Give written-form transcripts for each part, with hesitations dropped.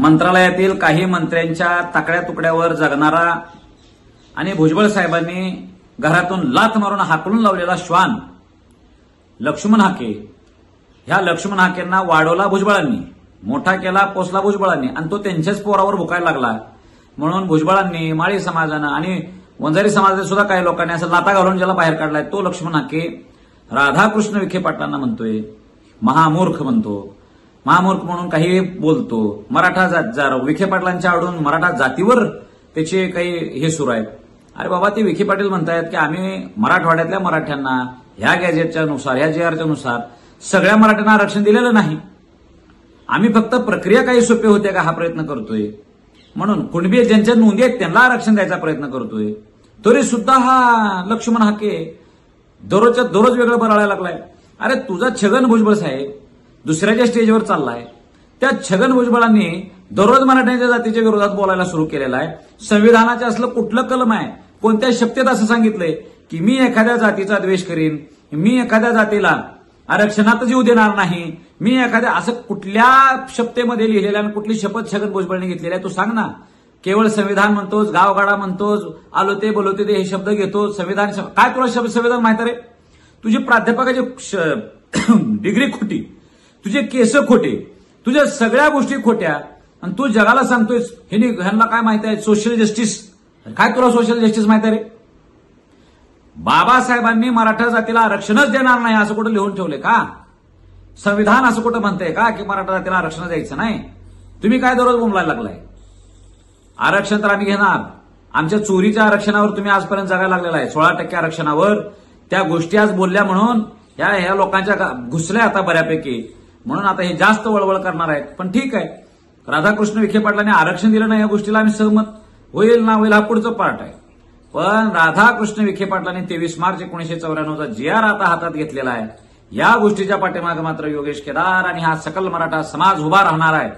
मंत्रालयातील काही मंत्र्यांच्या ताकड्या तुकड्यावर जगणारा आणि भुजबळ साहेबांनी घरातून लाथ मारून हाकलून लावलेला श्वान लक्ष्मण हाके, ह्या लक्ष्मण हाकेंना वाढवला भुजबळांनी, मोठा केला पोसला भुजबळांनी आणि तो त्यांच्याच पोरावर भुकायला लागला. म्हणून भुजबळांनी, माळी समाजानं आणि वंजारी समाजाने सुद्धा काही लोकांनी असं लाता घालून ज्याला बाहेर काढलाय तो लक्ष्मण हाके राधाकृष्ण विखे पाटलांना म्हणतोय महामूर्ख म्हणतो. महामूर्ख म्हणून काही बोलतो. मराठा विखे पाटलांच्या आडून मराठा जातीवर त्याचे काही हे सुरू आहेत. अरे बाबा, ते विखे पाटील म्हणतायत की आम्ही मराठवाड्यातल्या मराठ्यांना ह्या गॅजेटच्या नुसार, ह्या जेआरच्या नुसार सगळ्या मराठ्यांना आरक्षण दिलेलं नाही. आम्ही फक्त प्रक्रिया काही सोपी होते का हा प्रयत्न करतोय. म्हणून कुणबी ज्यांच्या नोंदी आहेत त्यांना आरक्षण द्यायचा प्रयत्न करतोय. तरी सुद्धा हा लक्ष्मण हाके दररोजच्या दररोज वेगळं बराळायला लागलाय. अरे तुझा छगन भुजबळ साहेब दुसऱ्याच्या स्टेजवर चाललाय. त्या छगन भुजबळांनी दररोज मराठ्यांच्या जातीच्या विरोधात बोलायला सुरू केलेला आहे. संविधानाचे असलं कुठलं कलम आहे, कोणत्या शब्दात असं सांगितलंय की मी एखाद्या जातीचा द्वेष करीन, मी एखाद्या जातीला आरक्षणातच येऊ देणार नाही, मी एखाद्या असं कुठल्या शब्देमध्ये लिहिलेल्या आणि कुठली शपथ छगन भुजबळने घेतलेली आहे तू सांग ना. केवळ संविधान म्हणतोस, गावगाडा म्हणतोस, आलो ते बोलवते ते हे शब्द घेतो. संविधान काय तुला संविधान माहिती रे? तुझी प्राध्यापकाची डिग्री खोटी, तुझे केस खोटे, तुझ्या सगळ्या गोष्टी खोट्या आणि तू जगाला सांगतोयस ह्यांना काय माहिती आहे सोशल जस्टिस. काय तुला सोशल जस्टिस माहिती आहे रे? बाबासाहेबांनी मराठा जातीला आरक्षणच देणार नाही असं कुठं लिहून ठेवले का? संविधान असं कुठं म्हणतंय का की मराठा जातीला आरक्षण द्यायचं नाही? तुम्ही काय दररोज बोंबलायला लागलाय? आरक्षण तर आम्ही घेणार. आमच्या चोरीच्या आरक्षणावर तुम्ही आजपर्यंत जगायला लागलेला आहे. 16% आरक्षणावर त्या गोष्टी आज बोलल्या म्हणून ह्या लोकांच्या घुसल्या आता बऱ्यापैकी. म्हणून आता हे जास्त वळवळ करणार आहेत. पण ठीक आहे, राधाकृष्ण विखे पाटलांनी आरक्षण दिलं नाही या गोष्टीला आम्ही सहमत. होईल ना होईल हा पुढचं पार्ट आहे. पण राधाकृष्ण विखे पाटलांनी 23 मार्च 1994चा GR आता हातात घेतलेला आहे. या गोष्टीच्या पाठीमागे मात्र योगेश केदार आणि हा सकल मराठा समाज उभा राहणार आहे.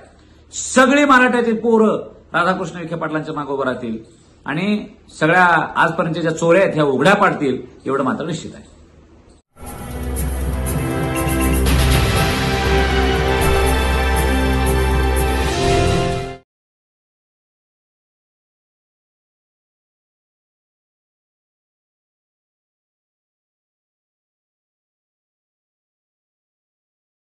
सगळी मराठ्याची पोरं राधाकृष्ण विखे पाटलांच्या मागे उभं राहतील आणि सगळ्या आजपर्यंतच्या ज्या चोऱ्या आहेत ह्या उघड्या पाडतील एवढं मात्र निश्चित आहे.